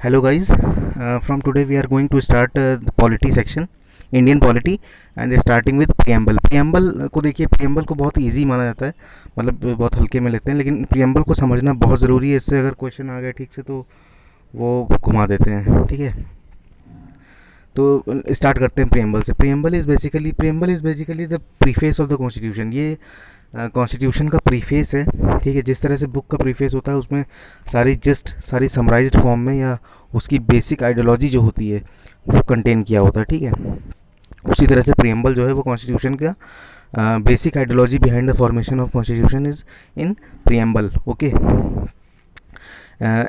Hello guys, from today we are going to start the polity section, Indian polity and starting with preamble. Preamble को देखिए, preamble को बहुत easy माना जाता है, मतलब बहुत हल्के में लेते हैं, लेकिन प्रियम्बल को समझना बहुत ज़रूरी है। इससे अगर क्वेश्चन आ गया ठीक से तो वो घुमा देते हैं, ठीक है। तो स्टार्ट करते हैं प्रियम्बल से। Preamble is basically the preface of the constitution. ये कॉन्स्टिट्यूशन का प्रीफेस है, ठीक है। जिस तरह से बुक का प्रीफेस होता है उसमें सारी समराइज्ड फॉर्म में या उसकी बेसिक आइडियोलॉजी जो होती है वो कंटेन किया होता है, ठीक है। उसी तरह से प्रियम्बल जो है वो कॉन्स्टिट्यूशन का basic ideology behind the formation of constitution is in preamble, okay.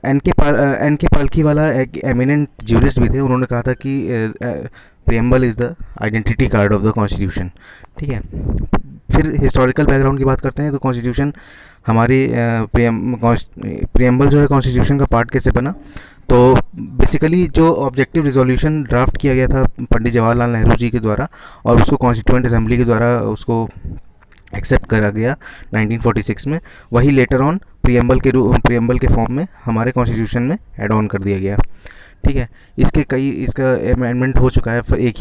N K पालकी वाला एक एमिनेंट ज्यूरिस्ट भी थे, उन्होंने कहा था कि preamble is the identity card of the constitution, ठीक है। फिर हिस्टोरिकल बैकग्राउंड की बात करते हैं तो कॉन्स्टिट्यूशन हमारी प्रियम्बल जो है कॉन्स्टिट्यूशन का पार्ट कैसे बना। तो बेसिकली जो ऑब्जेक्टिव रिजोल्यूशन ड्राफ्ट किया गया था पंडित जवाहरलाल नेहरू जी के द्वारा और उसको कॉन्स्टिट्यूएंट असेंबली के द्वारा उसको एक्सेप्ट करा गया 1946 में, वही लेटर ऑन प्रियम्बल के फॉर्म में हमारे कॉन्स्टिट्यूशन में ऐड ऑन कर दिया गया, ठीक है। इसका अमेंडमेंट हो चुका है, एक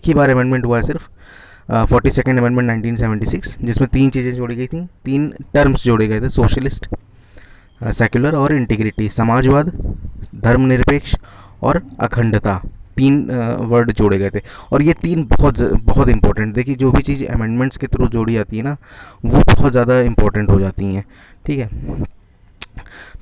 ही बार अमेंडमेंट हुआ है सिर्फ, 42nd अमेंडमेंट 1976, जिसमें 3 चीज़ें जोड़ी गई थी, 3 टर्म्स जोड़े गए थे, सोशलिस्ट, सेक्युलर और इंटीग्रिटी, समाजवाद, धर्मनिरपेक्ष और अखंडता। 3 वर्ड जोड़े गए थे और ये 3 बहुत इंपॉर्टेंट। देखिए, जो भी चीज़ अमेंडमेंट्स के थ्रू जोड़ी जाती है ना वो बहुत ज़्यादा इंपॉर्टेंट हो जाती हैं, ठीक है।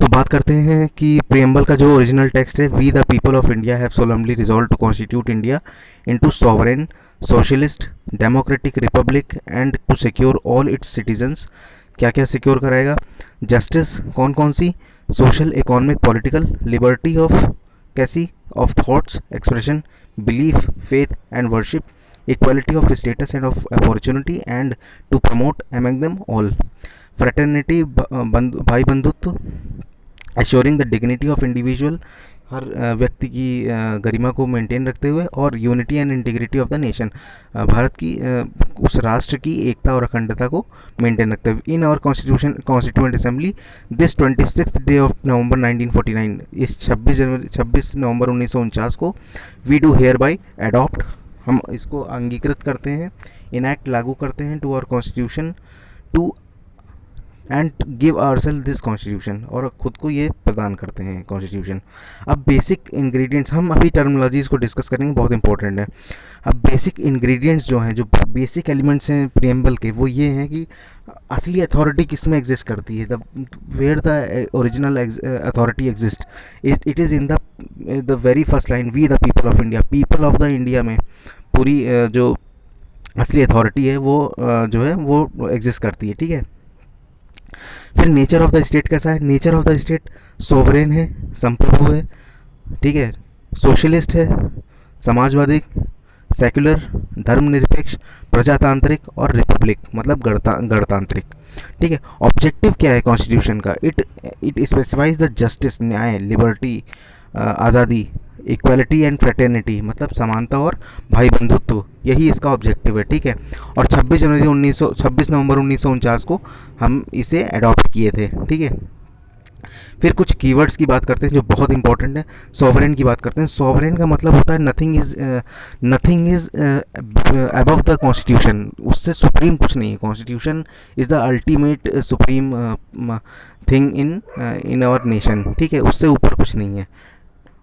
तो बात करते हैं कि प्रियम्बल का जो ओरिजिनल टेक्स्ट है, we the people of India have solemnly resolve to constitute India into sovereign socialist democratic republic and to secure all its citizens. क्या क्या सिक्योर कराएगा? जस्टिस, कौन कौन सी? Social, economic, political, liberty of कैसी? Of thoughts, expression, belief, faith and worship, equality of status and of opportunity and to promote among them all fraternity, भाई बंधुत्व, assuring the dignity of individual, हर व्यक्ति की गरिमा को maintain रखते हुए, और unity and integrity of the nation, Bharat की उस राष्ट्र की एकता और अखंडता को मेंटेन रखते हुए। In our constituent assembly this 26th day of November 1949, इस 26 नवंबर 1949 को, we do hereby adopt, हम इसको अंगीकृत करते हैं, इनैक्ट, लागू करते हैं, to our constitution to and give ourselves this constitution, और खुद को ये प्रदान करते हैं कॉन्स्टिट्यूशन। अब बेसिक इंग्रेडिएंट्स, हम अभी टर्मिनोलॉजीज को डिस्कस करेंगे, बहुत इंपॉर्टेंट है। अब बेसिक इंग्रेडिएंट्स जो हैं, जो बेसिक एलिमेंट्स हैं प्रियम्बल के, वो ये हैं कि असली अथॉरिटी किस में एग्जिस्ट करती है, the where the original authority exist, it is in the very first line, we the people of India. People of the India में पूरी जो असली अथॉरिटी है वो जो है वो एग्जिस्ट करती है, ठीक है। फिर नेचर ऑफ द स्टेट कैसा है? Nature of the state sovereign है, संप्रभु है, ठीक है, सोशलिस्ट है, समाजवादी, सेक्युलर, धर्मनिरपेक्ष, प्रजातांत्रिक और रिपब्लिक मतलब गणतांत्रिक, ठीक है। ऑब्जेक्टिव क्या है कॉन्स्टिट्यूशन का? इट स्पेसिफाइज द जस्टिस, न्याय, लिबर्टी, आज़ादी, इक्वालिटी एंड फ्रेटर्निटी मतलब समानता और भाई बंधुत्व, यही इसका ऑब्जेक्टिव है, ठीक है। और 26 नवंबर 1949 को हम इसे अडॉप्ट किए थे, ठीक है। फिर कुछ कीवर्ड्स की बात करते हैं जो बहुत इंपॉर्टेंट है। सॉवरेन की बात करते हैं। सॉवरेन का मतलब होता है nothing is above the constitution, उससे सुप्रीम कुछ नहीं है। Constitution is the ultimate supreme thing in our nation, ठीक है, उससे ऊपर कुछ नहीं है।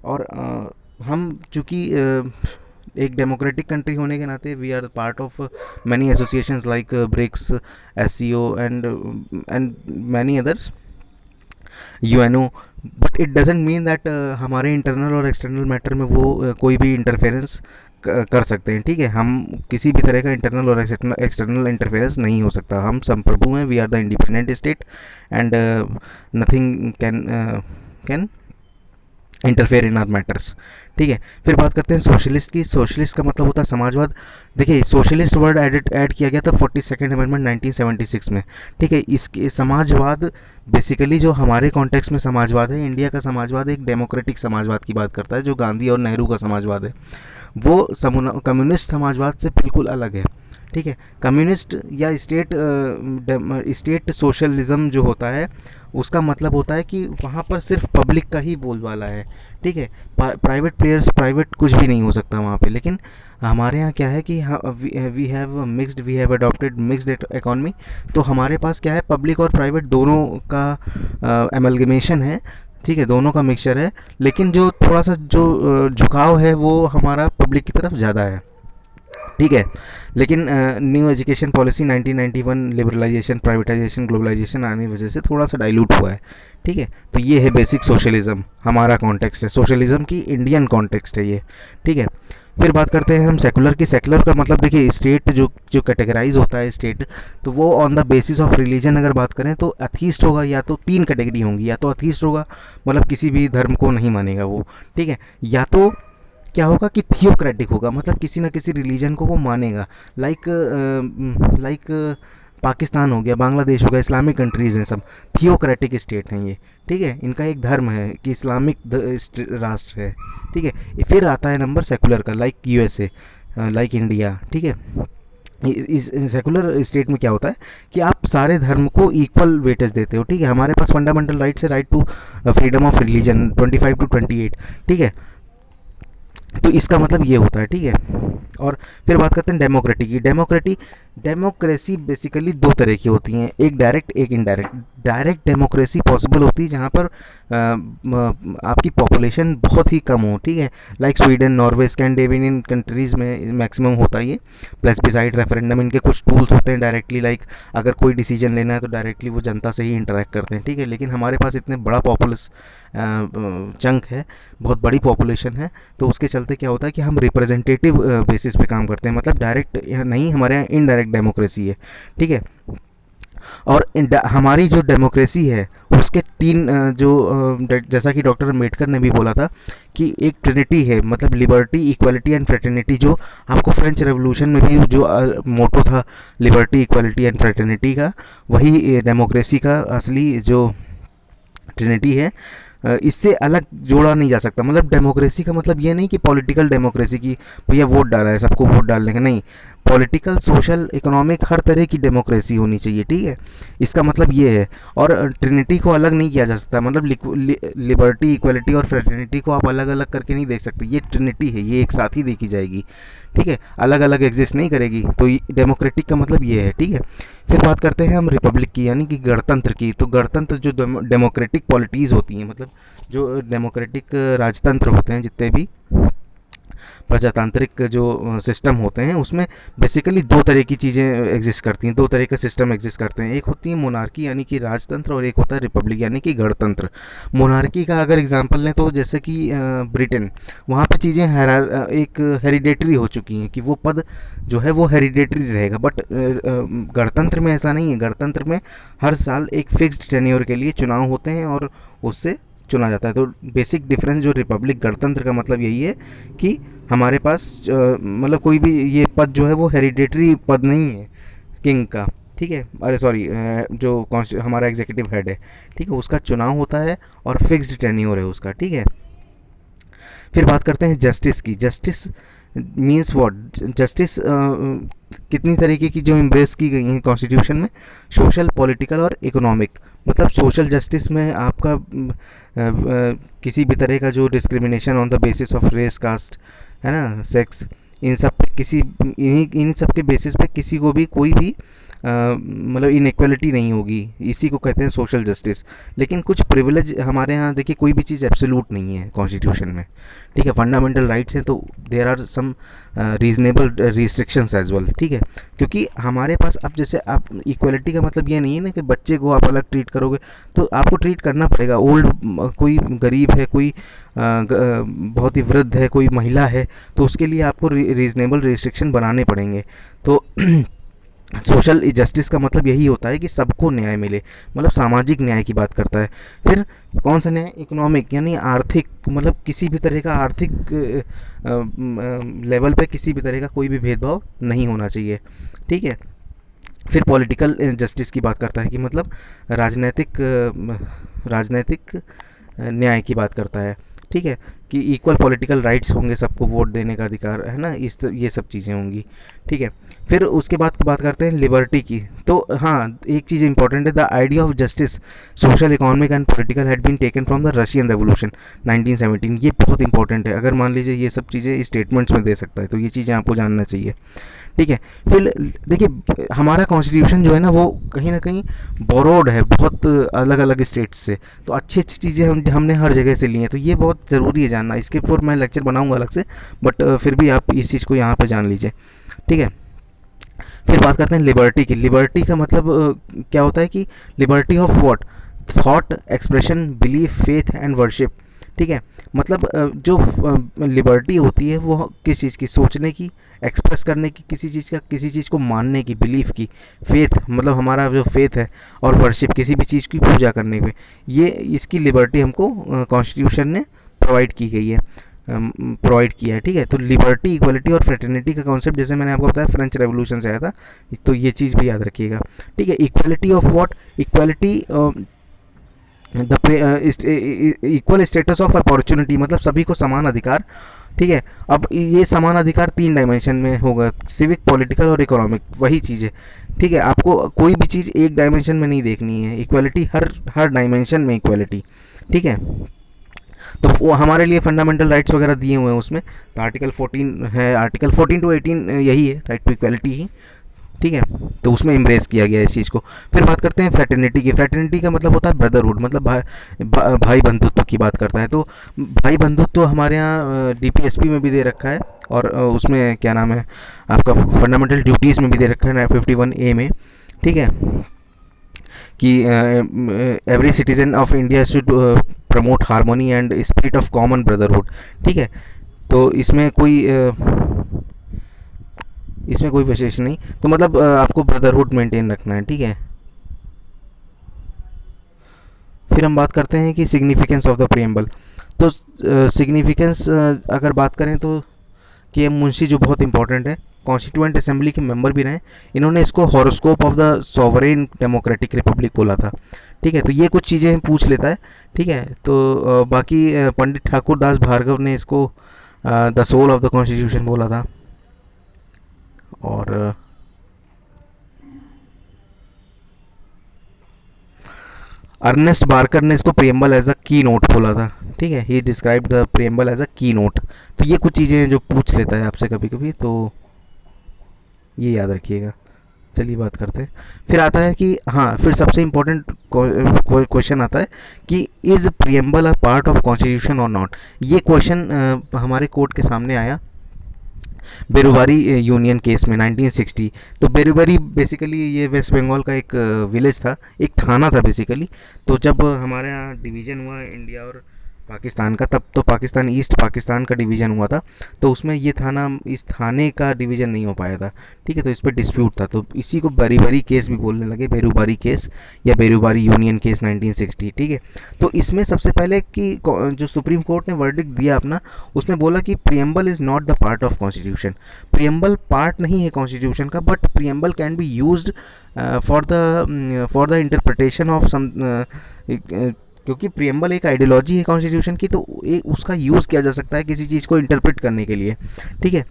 और हम चूँकि एक डेमोक्रेटिक कंट्री होने के नाते we are part of many associations like BRICS, SCO and many others, UNO, but it doesn't mean that हमारे इंटरनल और एक्सटर्नल मैटर में वो कोई भी इंटरफेरेंस कर सकते हैं, ठीक है। हम किसी भी तरह का इंटरनल और एक्सटर्नल इंटरफेरेंस नहीं हो सकता। हम संप्रभु हैं, we are the independent state and nothing can interfere in our matters, ठीक है। फिर बात करते हैं सोशलिस्ट की। सोशलिस्ट का मतलब होता है समाजवाद। देखिए, सोशलिस्ट वर्ड ऐड किया गया था 42nd अमेंडमेंट 1976 में, ठीक है। इसके समाजवाद बेसिकली जो हमारे कॉन्टेक्स्ट में समाजवाद है, इंडिया का समाजवाद एक डेमोक्रेटिक समाजवाद की बात करता है, जो गांधी और नेहरू का समाजवाद है वो कम्युनिस्ट समाजवाद से बिल्कुल अलग है, ठीक है। कम्युनिस्ट या स्टेट सोशलिज्म जो होता है उसका मतलब होता है कि वहाँ पर सिर्फ पब्लिक का ही बोलबाला है, ठीक है। प्राइवेट प्लेयर्स, प्राइवेट कुछ भी नहीं हो सकता वहाँ पे। लेकिन हमारे यहाँ क्या है कि we have adopted mixed economy. तो हमारे पास क्या है, पब्लिक और प्राइवेट दोनों का एमलगमेशन है, ठीक है, दोनों का मिक्सचर है। लेकिन जो थोड़ा सा जो झुकाव है वो हमारा पब्लिक की तरफ ज़्यादा है, ठीक है। लेकिन new education policy 1991 liberalisation, privatisation, globalisation आने की वजह से थोड़ा सा डाइल्यूट हुआ है, ठीक है। तो ये है बेसिक सोशलिज्म, हमारा कॉन्टेक्स्ट है, सोशलिज्म की इंडियन कॉन्टेक्स्ट है ये, ठीक है। फिर बात करते हैं हम सेकुलर की। सेकुलर का मतलब देखिए स्टेट जो जो कैटेगराइज होता है स्टेट, तो वो on the basis of religion अगर बात करें तो अथीस्ट होगा, या तो तीन कैटेगरी होंगी, या तो अथीस्ट होगा मतलब किसी भी धर्म को नहीं मानेगा वो, ठीक है, या तो क्या होगा कि थियोक्रेटिक होगा, मतलब किसी ना किसी रिलीजन को वो मानेगा। लाइक पाकिस्तान हो गया, बांग्लादेश हो गया, इस्लामिक कंट्रीज़ हैं सब, थियोक्रेटिक स्टेट हैं ये, ठीक है। इनका एक धर्म है कि इस्लामिक राष्ट्र है, ठीक है। फिर आता है नंबर सेकुलर का, लाइक यूएसए, लाइक इंडिया, ठीक है। इस सेकुलर स्टेट में क्या होता है कि आप सारे धर्म को इक्वल वेटेज देते हो, ठीक है। हमारे पास फंडामेंटल राइट्स है, right to freedom of religion 25 to 28, ठीक है। तो इसका मतलब ये होता है, ठीक है। और फिर बात करते हैं डेमोक्रेटी की। डेमोक्रेसी बेसिकली दो तरह की होती हैं, एक डायरेक्ट, एक इनडायरेक्ट। डायरेक्ट डेमोक्रेसी पॉसिबल होती है जहाँ पर आपकी पॉपुलेशन बहुत ही कम हो, ठीक है, like Sweden, Norway, Scandinavian countries में मैक्सिमम होता है ये। प्लेबिसाइड, रेफरेंडम, इनके कुछ टूल्स होते हैं डायरेक्टली, लाइक अगर कोई डिसीजन लेना है तो डायरेक्टली वो जनता से ही इंटरेक्ट करते हैं, ठीक है। लेकिन हमारे पास इतने बड़ा पॉपुलस चंक है, बहुत बड़ी पॉपुलेशन है, तो उसके चलते क्या होता है कि हम रिप्रेजेंटेटिव बेसिस पे काम करते हैं, मतलब डायरेक्ट नहीं, हमारे यहाँ इनडायरेक्ट डेमोक्रेसी है, ठीक है। और हमारी जो डेमोक्रेसी है उसके तीन जैसा कि डॉक्टर अम्बेडकर ने भी बोला था कि एक ट्रिनिटी है, मतलब लिबर्टी, इक्वलिटी एंड फ्रेटर्निटी, जो आपको फ्रेंच रेवोल्यूशन में भी जो मोटो था लिबर्टी, इक्वलिटी एंड फ्रेटर्निटी का, वही डेमोक्रेसी का असली जो ट्रिनिटी है। इससे अलग जोड़ा नहीं जा सकता। मतलब डेमोक्रेसी का मतलब ये नहीं कि पॉलिटिकल डेमोक्रेसी की भैया वोट डाला है सबको वोट डालने का, नहीं, पॉलिटिकल, सोशल, इकोनॉमिक हर तरह की डेमोक्रेसी होनी चाहिए, ठीक है। इसका मतलब ये है। और ट्रिनिटी को अलग नहीं किया जा सकता, मतलब लिबर्टी, इक्वलिटी और फ्रेटर्निटी को आप अलग अलग करके नहीं देख सकते, ये ट्रिनिटी है, ये एक साथ ही देखी जाएगी, ठीक है, अलग अलग एग्जिस्ट नहीं करेगी। तो डेमोक्रेटिक का मतलब ये है, ठीक है। फिर बात करते हैं हम रिपब्लिक की, यानी कि गणतंत्र की। तो गणतंत्र जो डेमोक्रेटिक पॉलिटीज़ होती हैं, मतलब जो डेमोक्रेटिक राजतंत्र होते हैं, जितने भी प्रजातांत्रिक जो सिस्टम होते हैं, उसमें बेसिकली दो तरह की चीज़ें एग्जिस्ट करती हैं, दो तरह के सिस्टम एग्जिस्ट करते हैं। एक होती है मोनार्की यानी कि राजतंत्र, और एक होता है रिपब्लिक यानी कि गणतंत्र। मोनार्की का अगर एग्जांपल लें तो जैसे कि ब्रिटेन, वहाँ पे चीज़ें एक हेरिडेटरी हो चुकी हैं कि वो पद जो है वो हेरिडेटरी रहेगा। बट गणतंत्र में ऐसा नहीं है। गणतंत्र में हर साल एक फिक्स्ड टेन्योर के लिए चुनाव होते हैं और उससे चुना जाता है। तो बेसिक डिफरेंस जो रिपब्लिक गणतंत्र का मतलब यही है कि हमारे पास मतलब कोई भी ये पद जो है वो हेरिडेटरी पद नहीं है किंग का, ठीक है, अरे सॉरी, जो हमारा एग्जीक्यूटिव हेड है, ठीक है, उसका चुनाव होता है और फिक्स्ड टेन्योर है उसका, ठीक है। फिर बात करते हैं जस्टिस की। Justice means what? जस्टिस कितनी तरीके की जो एम्ब्रेस की गई हैं कॉन्स्टिट्यूशन में, सोशल, पॉलिटिकल और इकोनॉमिक। मतलब सोशल जस्टिस में आपका किसी भी तरह का जो discrimination on the basis of race, caste, है ना, सेक्स, इन सब के बेसिस पे किसी को भी कोई भी मतलब इनइक्वालिटी नहीं होगी, इसी को कहते हैं सोशल जस्टिस। लेकिन कुछ प्रिविलेज हमारे यहाँ देखिए, कोई भी चीज़ एब्सोल्यूट नहीं है कॉन्स्टिट्यूशन में, ठीक है, फंडामेंटल राइट्स हैं, तो there are some reasonable restrictions as well, ठीक है। क्योंकि हमारे पास अब जैसे आप इक्वलिटी का मतलब ये नहीं है ना कि बच्चे को आप अलग ट्रीट करोगे, तो आपको ट्रीट करना पड़ेगा। ओल्ड, कोई गरीब है, कोई बहुत ही वृद्ध है, कोई महिला है, तो उसके लिए आपको रीजनेबल रिस्ट्रिक्शन बनाने पड़ेंगे। तो सोशल जस्टिस का मतलब यही होता है कि सबको न्याय मिले, मतलब सामाजिक न्याय की बात करता है। फिर कौन सा न्याय? इकोनॉमिक, यानी आर्थिक, मतलब किसी भी तरह का आर्थिक लेवल पे किसी भी तरह का कोई भी भेदभाव नहीं होना चाहिए, ठीक है। फिर पॉलिटिकल जस्टिस की बात करता है कि मतलब राजनैतिक न्याय की बात करता है, ठीक है। कि इक्वल पॉलिटिकल राइट्स होंगे, सबको वोट देने का अधिकार है ना, ये सब चीज़ें होंगी। ठीक है, फिर उसके बाद बात करते हैं लिबर्टी की। तो हाँ, एक चीज़ इंपॉर्टेंट है, the idea of justice social economic and political had been taken from the Russian revolution 1917। ये बहुत इंपॉर्टेंट है, अगर मान लीजिए ये सब चीज़ें स्टेटमेंट्स में दे सकता है तो ये चीज़ें आपको जानना चाहिए। ठीक है, फिर देखिए हमारा कॉन्स्टिट्यूशन जो है ना वो कहीं ना कहीं बोरोड है बहुत अलग अलग स्टेट्स से, तो अच्छी अच्छी चीज़ें हमने हर जगह से ली हैं, तो ये बहुत ज़रूरी है जानना। इसके ऊपर मैं लेक्चर बनाऊंगा अलग से, बट फिर भी आप इस चीज़ को यहाँ पे जान लीजिए। ठीक है, फिर बात करते हैं लिबर्टी की। लिबर्टी का मतलब क्या होता है कि liberty of what, thought, expression, belief, faith and worship. ठीक है, मतलब जो लिबर्टी होती है वो किस चीज़ की, सोचने की, एक्सप्रेस करने की, किसी चीज़ का, किसी चीज़ को मानने की, बिलीफ की, फेथ मतलब हमारा जो फेथ है, और वर्शिप किसी भी चीज़ की पूजा करने में, ये इसकी लिबर्टी हमको कॉन्स्टिट्यूशन ने प्रोवाइड की गई है, प्रोवाइड किया है। ठीक है, तो लिबर्टी, इक्वलिटी और फ्रेटर्निटी का कॉन्सेप्ट जैसे मैंने आपको बताया फ्रेंच रेवोल्यूशन से आया था, तो ये चीज़ भी याद रखिएगा। ठीक है, equality of what, equality the equal status of opportunity, मतलब सभी को समान अधिकार। ठीक है, अब ये समान अधिकार 3 डायमेंशन में होगा, सिविक, पॉलिटिकल और इकोनॉमिक, वही चीज़ है। ठीक है, आपको कोई भी चीज़ एक डायमेंशन में नहीं देखनी है, इक्वलिटी हर डायमेंशन में इक्वलिटी। ठीक है, तो वो हमारे लिए फंडामेंटल राइट्स वगैरह दिए हुए हैं उसमें, तो आर्टिकल 14 है, आर्टिकल 14 to 18 यही है, राइट टू इक्वलिटी ही। ठीक है, तो उसमें एम्ब्रेस किया गया है इस चीज़ को। फिर बात करते हैं फ्रेटर्निटी की। फ्रेटर्निटी का मतलब होता है ब्रदरहुड, मतलब भाई बंधुत्व की बात करता है। तो भाई बंधुत्व हमारे यहाँ डीपीएसपी में भी दे रखा है, और उसमें क्या नाम है आपका फंडामेंटल ड्यूटीज़ में भी दे रखा है 51A में। ठीक है, कि every citizen of India should promote harmony and spirit of common brotherhood. ठीक है, तो इसमें कोई विशेष नहीं, तो मतलब आपको ब्रदरहुड मेंटेन रखना है। ठीक है, फिर हम बात करते हैं कि सिग्निफिकेंस ऑफ द प्रीएम्बल। तो सिग्निफिकेंस अगर बात करें तो के मुंशी जो बहुत इंपॉर्टेंट है, कॉन्स्टिट्यूएंट असेंबली के मेंबर भी रहे, इन्होंने इसको horoscope of the sovereign democratic Republic बोला था। ठीक है, तो ये कुछ चीज़ें पूछ लेता है। ठीक है, तो बाकी पंडित ठाकुर दास भार्गव ने इसको the soul of the constitution बोला था, और अर्नेस्ट बार्कर ने इसको प्रीएम्बल एज अ की नोट बोला था। ठीक है, he describe the preamble as a keynote. तो ये कुछ चीज़ें हैं जो पूछ लेता है आपसे कभी कभी, तो ये याद रखिएगा। चलिए बात करते हैं, फिर आता है कि हाँ, फिर सबसे इम्पोर्टेंट क्वेश्चन आता है कि is preamble a part of constitution और नॉट। ये क्वेश्चन हमारे कोर्ट के सामने आया बेरुबारी यूनियन केस में 1960। तो बेरुबारी बेसिकली ये वेस्ट बंगाल का एक विलेज था, एक थाना था बेसिकली। तो जब हमारे यहाँ डिवीज़न हुआ इंडिया और पाकिस्तान का, तब तो पाकिस्तान ईस्ट पाकिस्तान का डिवीज़न हुआ था, तो उसमें ये थाना, इस थाने का डिवीज़न नहीं हो पाया था। ठीक है, तो इस पर डिस्प्यूट था, तो इसी को बेरुबारी केस भी बोलने लगे, बेरुबारी केस या बेरुबारी यूनियन केस 1960। ठीक है, तो इसमें सबसे पहले कि जो सुप्रीम कोर्ट ने वर्डिक्ट दिया अपना, उसमें बोला कि preamble is not the part of constitution. Preamble part नहीं है कॉन्स्टिट्यूशन का, but preamble can be used for the interpretation of some, क्योंकि प्रीएम्बल एक आइडियोलॉजी है कॉन्स्टिट्यूशन की, तो उसका यूज़ किया जा सकता है किसी चीज़ को इंटरप्रेट करने के लिए। ठीक है,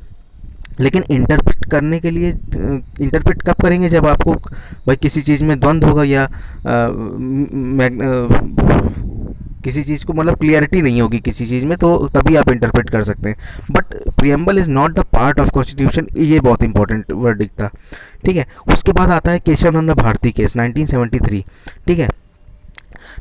लेकिन इंटरप्रेट करने के लिए इंटरप्रेट कब करेंगे, जब आपको भाई किसी चीज़ में द्वंद्व होगा, या किसी चीज़ को मतलब क्लियरिटी नहीं होगी किसी चीज़ में, तो तभी आप इंटरप्रेट कर सकते हैं। But preamble is not the part of constitution, ये बहुत इंपॉर्टेंट वर्डिक्ट था। ठीक है, उसके बाद आता है केशवानंद भारती केस 1973। ठीक है,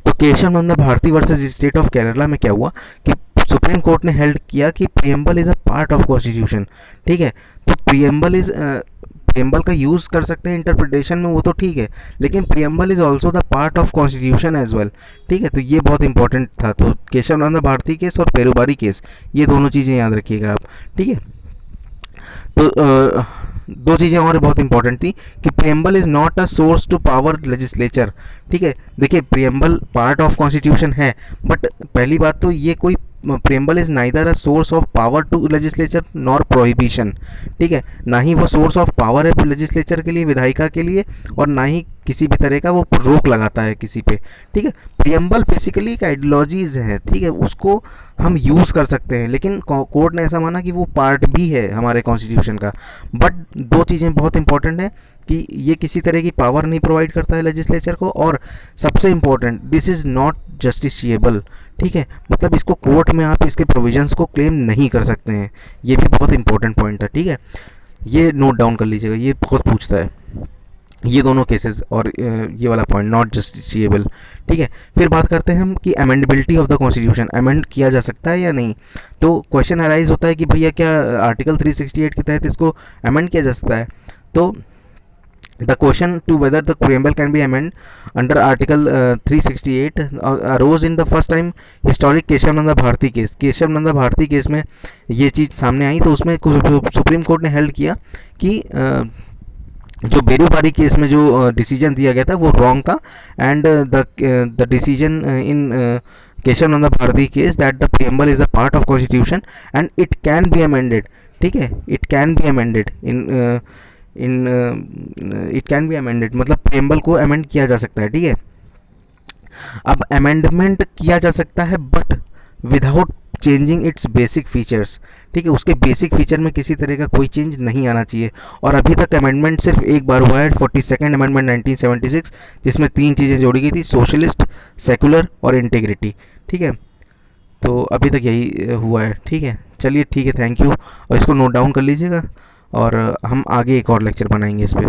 तो Kesavananda Bharati versus state of Kerala में क्या हुआ कि सुप्रीम कोर्ट ने हेल्ड किया कि preamble is a part of constitution. ठीक है, तो प्रीएम्बल का यूज़ कर सकते हैं इंटरप्रिटेशन में, वो तो ठीक है, लेकिन preamble is also the part of constitution as well. ठीक है, तो ये बहुत इंपॉर्टेंट था। तो केशवानंद भारती केस और बेरुबारी केस, ये दोनों चीज़ें याद रखिएगा आप। ठीक है, तो दो चीज़ें और बहुत इंपॉर्टेंट थी कि preamble is not a source to power legislature. ठीक है, देखिए प्रीएम्बल पार्ट ऑफ कॉन्स्टिट्यूशन है, बट पहली बात तो ये कोई preamble is neither a source of power to legislature nor prohibition, ठीक है, ना ही वो सोर्स ऑफ पावर है लेजिस्लेचर के लिए, विधायिका के लिए, और ना ही किसी भी तरह का वो रोक लगाता है किसी पे, ठीक है। प्रियम्बल बेसिकली एक आइडियोलॉजीज है, ठीक है, उसको हम यूज़ कर सकते हैं, लेकिन कोर्ट ने ऐसा माना कि वो पार्ट भी है हमारे कॉन्स्टिट्यूशन का। बट दो चीज़ें बहुत इंपॉर्टेंट है कि ये किसी तरह की पावर नहीं प्रोवाइड करता है लेजिस्लेचर को, और सबसे important this is not justiciable, ठीक है, मतलब इसको कोर्ट में आप इसके प्रोविजंस को क्लेम नहीं कर सकते हैं। ये भी बहुत इंपॉर्टेंट पॉइंट है, ठीक है, ये नोट डाउन कर लीजिएगा, ये बहुत पूछता है ये दोनों केसेस, और ये वाला पॉइंट नॉट जस्टिशिएबल, ठीक है। फिर बात करते हैं हम कि amendability of the constitution, amend किया जा सकता है या नहीं। तो क्वेश्चन अराइज होता है कि भैया क्या आर्टिकल 368 के तहत इसको अमेंड किया जा सकता है। तो the question to whether the preamble can be amended under article 368 arose in the first time historic Kesavananda Bharati case. Kesavananda Bharati case में ये चीज़ सामने आई, तो उसमें सुप्रीम कोर्ट ने हेल्ड किया कि जो बेरूबारी केस में जो डिसीजन दिया गया था वो रॉन्ग था, and the decision in Kesavananda Bharati case that the preamble is a part of constitution and it can be amended, ठीक है, it can be amended it can be amended, मतलब प्रियम्बल को अमेंड किया जा सकता है, ठीक है। अब अमेंडमेंट किया जा सकता है but without changing it's basic features, ठीक है, उसके बेसिक फीचर में किसी तरह का कोई चेंज नहीं आना चाहिए। और अभी तक अमेंडमेंट सिर्फ एक बार हुआ है, 42nd अमेंडमेंट 1976, जिसमें 3 चीज़ें जोड़ी गई थी, सोशलिस्ट, सेकुलर और इंटीग्रिटी, ठीक है। तो अभी तक यही हुआ है, ठीक है। चलिए ठीक है, थैंक यू, और इसको नोट डाउन कर लीजिएगा, और हम आगे एक और लेक्चर बनाएंगे इस पर।